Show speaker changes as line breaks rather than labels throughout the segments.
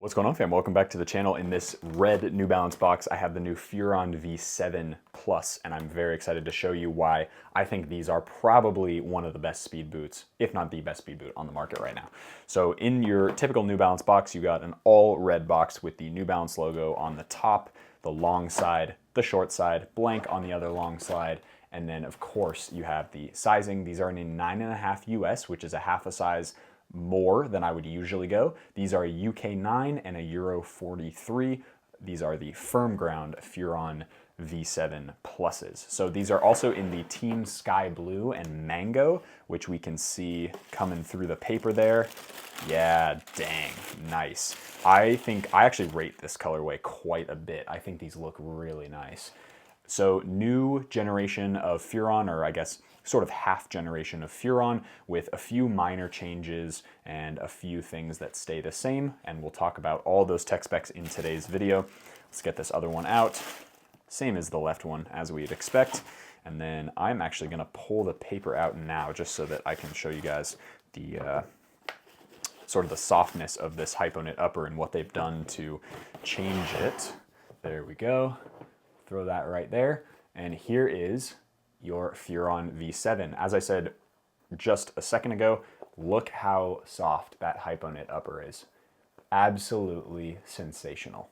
What's going on, fam? Welcome back to the channel. In this red New Balance box, I have the new Furon V7 Plus, and I'm very excited to show you why I think these are probably one of the best speed boots, if not the best speed boot on the market right now. So in your typical New Balance box, you got an all red box with the New Balance logo on the top, the long side, the short side, blank on the other long side, and then of course you have the sizing. These are in a 9.5 US, which is a half a size more than I would usually go. These are a UK 9 and a Euro 43. These are the firm ground Furon V7 Pluses. So these are also in the Team Sky Blue and Mango, which we can see coming through the paper there. Yeah, dang, nice. I actually rate this colorway quite a bit. I think these look really nice. So new generation of Furon, or I guess sort of half generation of Furon, with a few minor changes and a few things that stay the same. And we'll talk about all those tech specs in today's video. Let's get this other one out. Same as the left one, as we'd expect. And then I'm actually gonna pull the paper out now just so that I can show you guys the sort of the softness of this Hypoknit upper and what they've done to change it. There we go. Throw that right there. And here is your Furon V7. As I said just a second ago, look how soft that Hypoknit upper is. Absolutely sensational.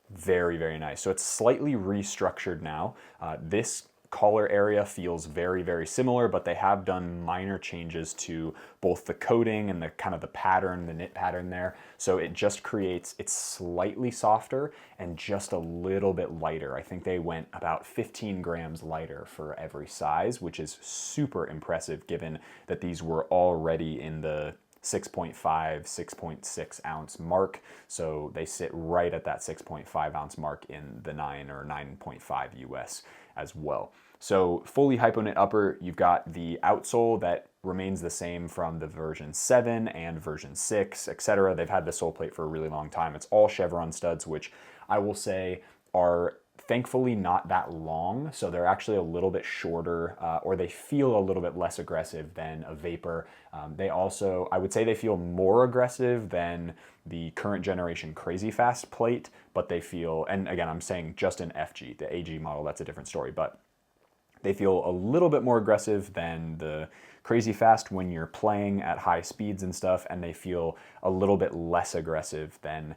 Very, very nice. So it's slightly restructured now. This collar area feels very, very similar, but they have done minor changes to both the coating and the kind of the pattern, the knit pattern there. So it just creates, it's slightly softer and just a little bit lighter. I think they went about 15 grams lighter for every size, which is super impressive given that these were already in the 6.5, 6.6 ounce mark. So they sit right at that 6.5 ounce mark in the 9 or 9.5 US as well. So fully Hypoknit upper, you've got the outsole that remains the same from the version 7 and version 6, etc. They've had the sole plate for a really long time. It's all chevron studs, which I will say are thankfully not that long, so they're actually a little bit shorter, or they feel a little bit less aggressive than a Vapor. They also, I would say they feel more aggressive than the current generation Crazy Fast plate, but they feel, and again, I'm saying just an FG, the AG model, that's a different story, but they feel a little bit more aggressive than the Crazy Fast when you're playing at high speeds and stuff, and they feel a little bit less aggressive than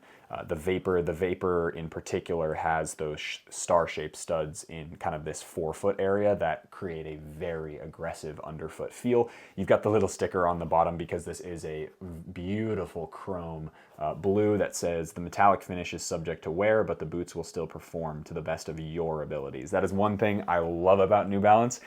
the Vapor. The Vapor in particular has those star-shaped studs in kind of this forefoot area that create a very aggressive underfoot feel. You've got the little sticker on the bottom because this is a beautiful chrome blue that says the metallic finish is subject to wear, but the boots will still perform to the best of your abilities. That is one thing I love about New Balance.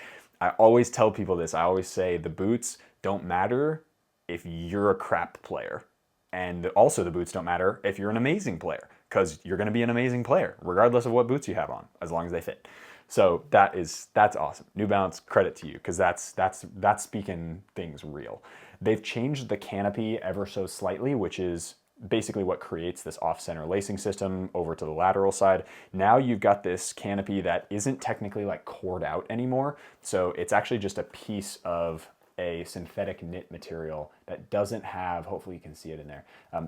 I always tell people this. I always say the boots don't matter if you're a crap player. And also the boots don't matter if you're an amazing player, because you're going to be an amazing player regardless of what boots you have on, as long as they fit. So that's awesome. New Balance, credit to you, because that's speaking things real. They've changed the canopy ever so slightly, which is basically what creates this off-center lacing system over to the lateral side. Now you've got this canopy that isn't technically like cored out anymore. So it's actually just a piece of a synthetic knit material that doesn't have, hopefully you can see it in there,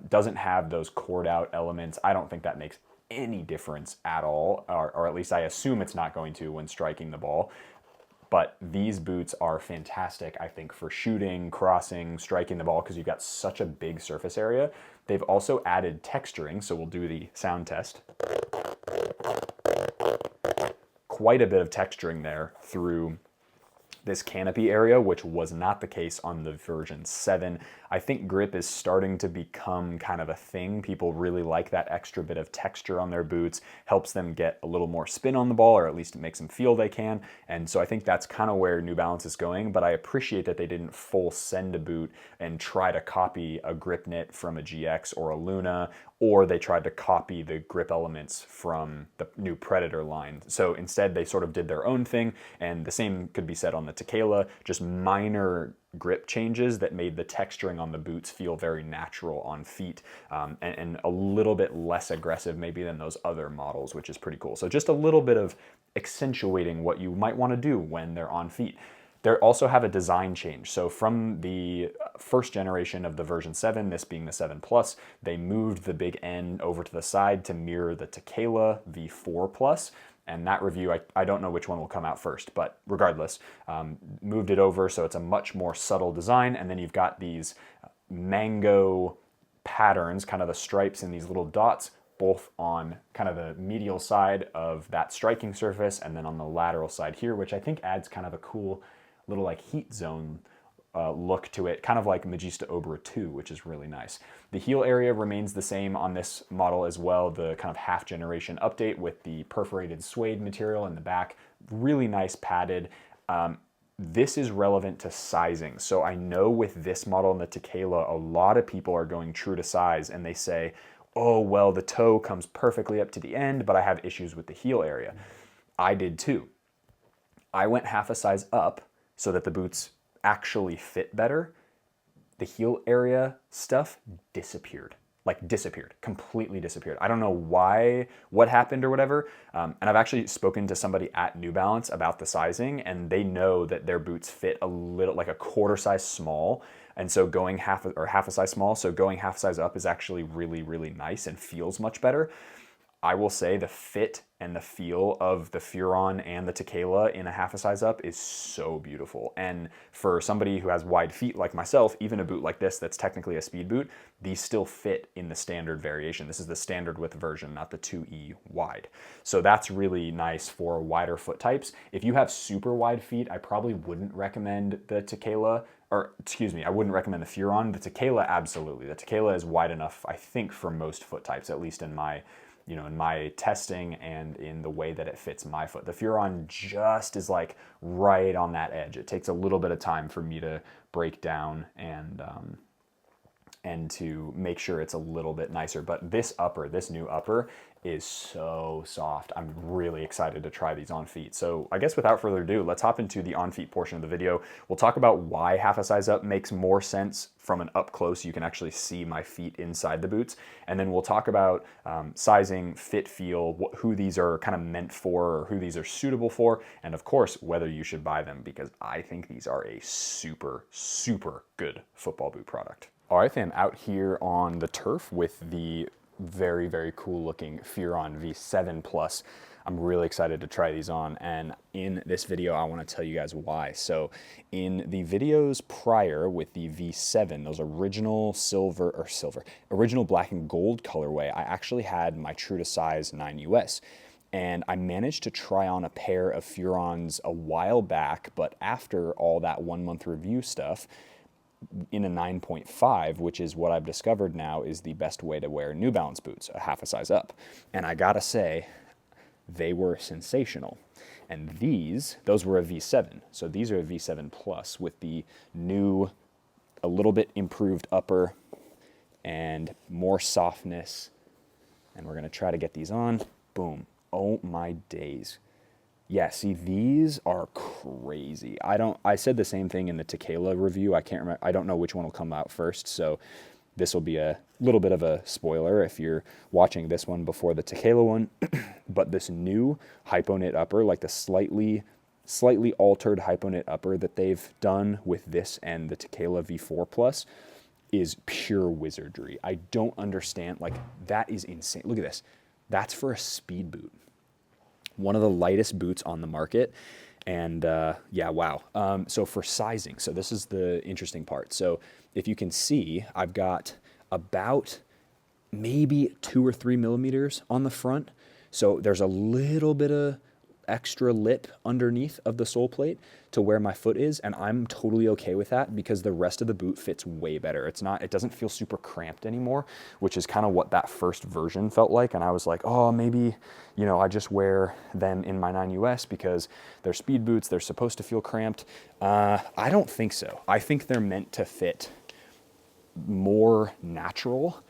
doesn't have those cored out elements. I don't think that makes any difference at all, or at least I assume it's not going to when striking the ball. But these boots are fantastic, I think, for shooting, crossing, striking the ball, because you've got such a big surface area. They've also added texturing, so we'll do the sound test. Quite a bit of texturing there through this canopy area, which was not the case on the version 7. I think grip is starting to become kind of a thing. People really like that extra bit of texture on their boots, helps them get a little more spin on the ball, or at least it makes them feel they can. And so I think that's kind of where New Balance is going, but I appreciate that they didn't full send a boot and try to copy a grip knit from a GX or a Luna, or they tried to copy the grip elements from the new Predator line. So instead they sort of did their own thing, and the same could be said on the Tequila, just minor grip changes that made the texturing on the boots feel very natural on feet, and a little bit less aggressive maybe than those other models, which is pretty cool. So just a little bit of accentuating what you might want to do when they're on feet. They also have a design change. So from the first generation of the version 7, this being the 7 Plus, they moved the big N over to the side to mirror the Tequila V4 Plus. And that review, I don't know which one will come out first, but regardless, moved it over so it's a much more subtle design. And then you've got these mango patterns, kind of the stripes and these little dots, both on kind of the medial side of that striking surface and then on the lateral side here, which I think adds kind of a cool little like heat zone look to it, kind of like Magista Obra 2, which is really nice. The heel area remains the same on this model as well, the kind of half generation update with the perforated suede material in the back, really nice padded. This is relevant to sizing. So I know with this model and the Tequila, a lot of people are going true to size and they say, oh, well, the toe comes perfectly up to the end, but I have issues with the heel area. I did too. I went half a size up so that the boots actually fit better. The heel area stuff disappeared. Like disappeared, completely disappeared. I don't know why, what happened or whatever. And I've actually spoken to somebody at New Balance about the sizing, and they know that their boots fit a little, like a quarter size small. And so going half a size small, so going half size up is actually really, really nice and feels much better. I will say the fit and the feel of the Furon and the Tequila in a half a size up is so beautiful. And for somebody who has wide feet like myself, even a boot like this that's technically a speed boot, these still fit in the standard variation. This is the standard width version, not the 2E wide. So that's really nice for wider foot types. If you have super wide feet, I probably wouldn't recommend the Tequila, or excuse me, I wouldn't recommend the Furon. The Tequila, absolutely. The Tequila is wide enough, I think, for most foot types, at least in my in my testing and in the way that it fits my foot. The Furon just is like right on that edge. It takes a little bit of time for me to break down and to make sure it's a little bit nicer. But this new upper is so soft. I'm really excited to try these on feet. So I guess without further ado, let's hop into the on feet portion of the video. We'll talk about why half a size up makes more sense from an up close. You can actually see my feet inside the boots. And then we'll talk about sizing, fit, feel, who these are kind of meant for, or who these are suitable for, and of course, whether you should buy them, because I think these are a super, super good football boot product. All right, then, out here on the turf with the very, very cool looking Furon V7 Plus. I'm really excited to try these on, and in this video I want to tell you guys why. So in the videos prior with the V7, those original original black and gold colorway, I actually had my true to size 9 US. And I managed to try on a pair of Furons a while back, but after all that 1 month review stuff, in a 9.5, which is what I've discovered now is the best way to wear New Balance boots, a half a size up. And I gotta say, they were sensational. And those were a V7. So these are a V7 Plus with the new, a little bit improved upper and more softness. And we're gonna try to get these on. Boom. Oh my days. Yeah, see, these are crazy. I said the same thing in the Tequila review. I can't remember. I don't know which one will come out first. So this will be a little bit of a spoiler if you're watching this one before the Tequila one. But this new Hypoknit upper, like the slightly altered Hypoknit upper that they've done with this and the Tequila V4 Plus is pure wizardry. I don't understand. Like, that is insane. Look at this. That's for a speed boot. One of the lightest boots on the market. And yeah, wow. So for sizing, so this is the interesting part. So if you can see, I've got about maybe 2 or 3 millimeters on the front. So there's a little bit of extra lip underneath of the sole plate to where my foot is, and I'm totally okay with that because the rest of the boot fits way better. It doesn't feel super cramped anymore, which is kind of what that first version felt like. And I was like, oh, maybe, I just wear them in my 9 US because they're speed boots. They're supposed to feel cramped. I don't think so. I think they're meant to fit more natural.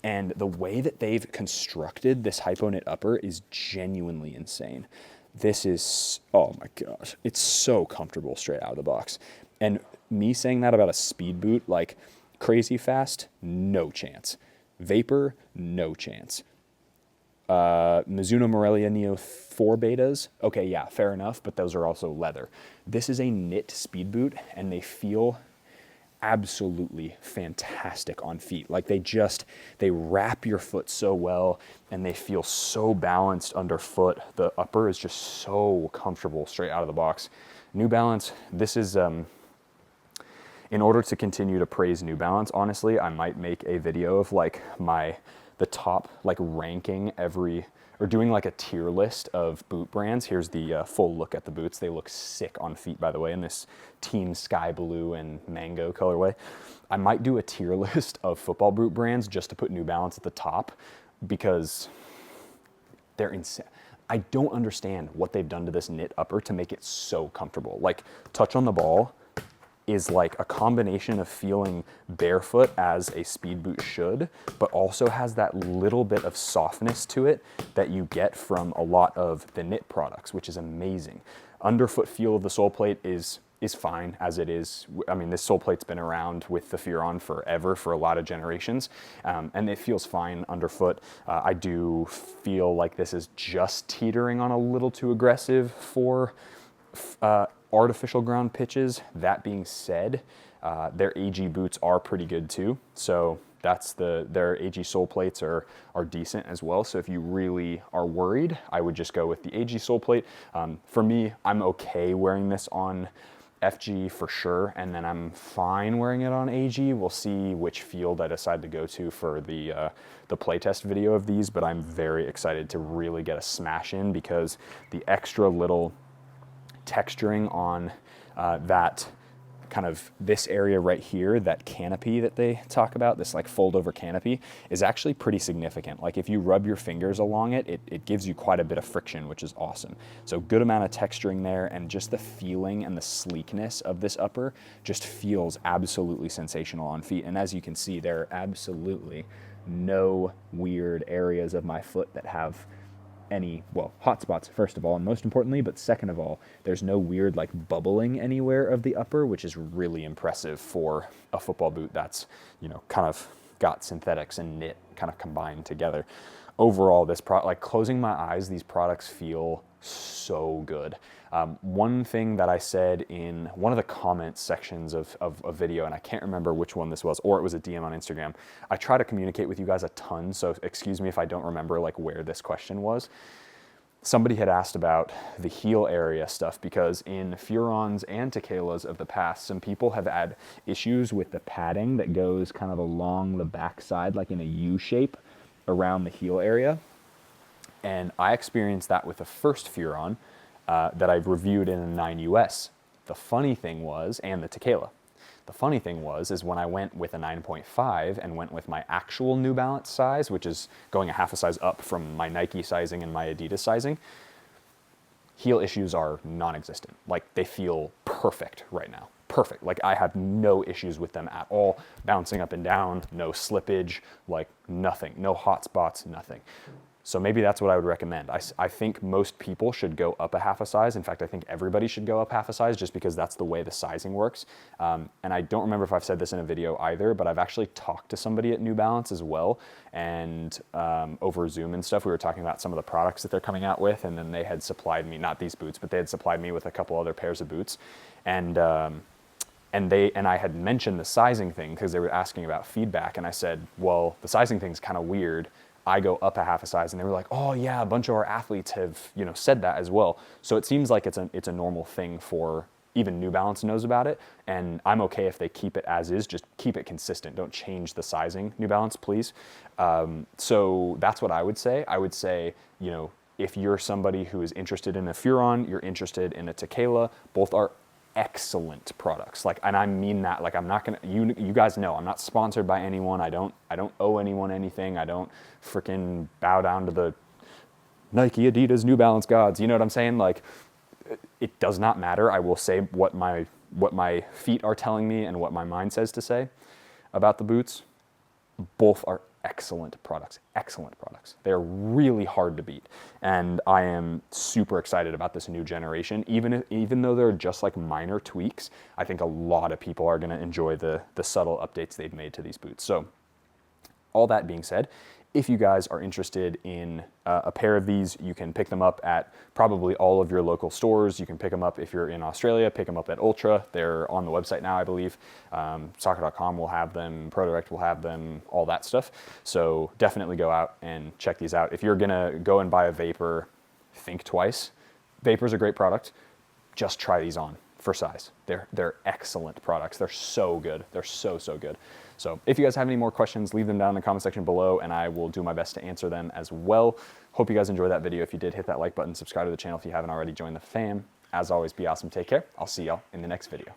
And the way that they've constructed this Hypoknit upper is genuinely insane. This is, oh my gosh, it's so comfortable straight out of the box. And me saying that about a speed boot, like crazy fast, no chance. Vapor, no chance. Mizuno Morelia Neo 4 betas. Okay, yeah, fair enough, but those are also leather. This is a knit speed boot, and they feel absolutely fantastic on feet. Like they wrap your foot so well, and they feel so balanced underfoot. The upper is just so comfortable straight out of the box. New Balance, this is, in order to continue to praise New Balance, honestly, I might make a video of like the top, like ranking or doing like a tier list of boot brands. Here's the full look at the boots. They look sick on feet, by the way, in this team sky blue and mango colorway. I might do a tier list of football boot brands just to put New Balance at the top, because they're insane. I don't understand what they've done to this knit upper to make it so comfortable. Like, touch on the ball is like a combination of feeling barefoot as a speed boot should, but also has that little bit of softness to it that you get from a lot of the knit products, which is amazing. Underfoot feel of the sole plate is fine as it is. I mean, this sole plate's been around with the Furon forever, for a lot of generations, and it feels fine underfoot. I do feel like this is just teetering on a little too aggressive for artificial ground pitches. That being said, their AG boots are pretty good too. So their AG sole plates are decent as well. So if you really are worried, I would just go with the AG sole plate. For me, I'm okay wearing this on FG for sure, and then I'm fine wearing it on AG. We'll see which field I decide to go to for the playtest video of these, but I'm very excited to really get a smash in, because the extra little texturing on that kind of this area right here, that canopy that they talk about, this like fold over canopy, is actually pretty significant. Like, if you rub your fingers along it, it gives you quite a bit of friction, which is awesome. So good amount of texturing there, and just the feeling and the sleekness of this upper just feels absolutely sensational on feet. And as you can see, there are absolutely no weird areas of my foot that have any, well, hot spots, first of all, and most importantly, but second of all, there's no weird like bubbling anywhere of the upper, which is really impressive for a football boot that's, you know, kind of got synthetics and knit kind of combined together. Overall, this product, like, closing my eyes, these products feel so good. One thing that I said in one of the comments sections of a video, and I can't remember which one this was, or it was a DM on Instagram. I try to communicate with you guys a ton, so excuse me if I don't remember like where this question was. Somebody had asked about the heel area stuff, because in Furons and Tequilas of the past, some people have had issues with the padding that goes kind of along the backside, like in a U shape around the heel area. And I experienced that with the first Furon that I've reviewed in a 9 US. The funny thing was, and the Tequila, the funny thing was, is when I went with a 9.5 and went with my actual New Balance size, which is going a half a size up from my Nike sizing and my Adidas sizing, heel issues are non-existent. Like, they feel perfect right now. Perfect. Like, I have no issues with them at all. Bouncing up and down, no slippage, like nothing, no hot spots, nothing. So maybe that's what I would recommend. I think most people should go up a half a size. In fact, I think everybody should go up half a size, just because that's the way the sizing works. And I don't remember if I've said this in a video either, but I've actually talked to somebody at New Balance as well. And over Zoom and stuff, we were talking about some of the products that they're coming out with. And then they had supplied me, not these boots, but they had supplied me with a couple other pairs of boots. And I had mentioned the sizing thing because they were asking about feedback. And I said, well, the sizing thing's kind of weird. I go up a half a size, and they were like, oh yeah, a bunch of our athletes have, you know, said that as well. So it seems like it's a normal thing for, even New Balance knows about it, and I'm okay if they keep it as is, just keep it consistent. Don't change the sizing, New Balance, please. So that's what I would say. I would say, you know, if you're somebody who is interested in a Furon, you're interested in a Tequila, both are excellent products. Like, and I mean that, like, I'm not gonna, you guys know, I'm not sponsored by anyone. I don't owe anyone anything. I don't freaking bow down to the Nike, Adidas, New Balance gods. You know what I'm saying? Like, it does not matter. I will say what my feet are telling me and what my mind says to say about the boots. Both are excellent products, excellent products. They're really hard to beat. And I am super excited about this new generation. Even though they're just like minor tweaks, I think a lot of people are gonna enjoy the subtle updates they've made to these boots. So all that being said, if you guys are interested in a pair of these, you can pick them up at probably all of your local stores. You can pick them up if you're in Australia, pick them up at Ultra. They're on the website now, I believe. Soccer.com will have them, ProDirect will have them, all that stuff. So definitely go out and check these out. If you're gonna go and buy a Vapor, think twice. Vapor's a great product. Just try these on for size. They're excellent products. They're so good. They're so good. So if you guys have any more questions, leave them down in the comment section below and I will do my best to answer them as well. Hope you guys enjoyed that video. If you did, hit that like button, subscribe to the channel if you haven't already, joined the fam. As always, be awesome, take care. I'll see y'all in the next video.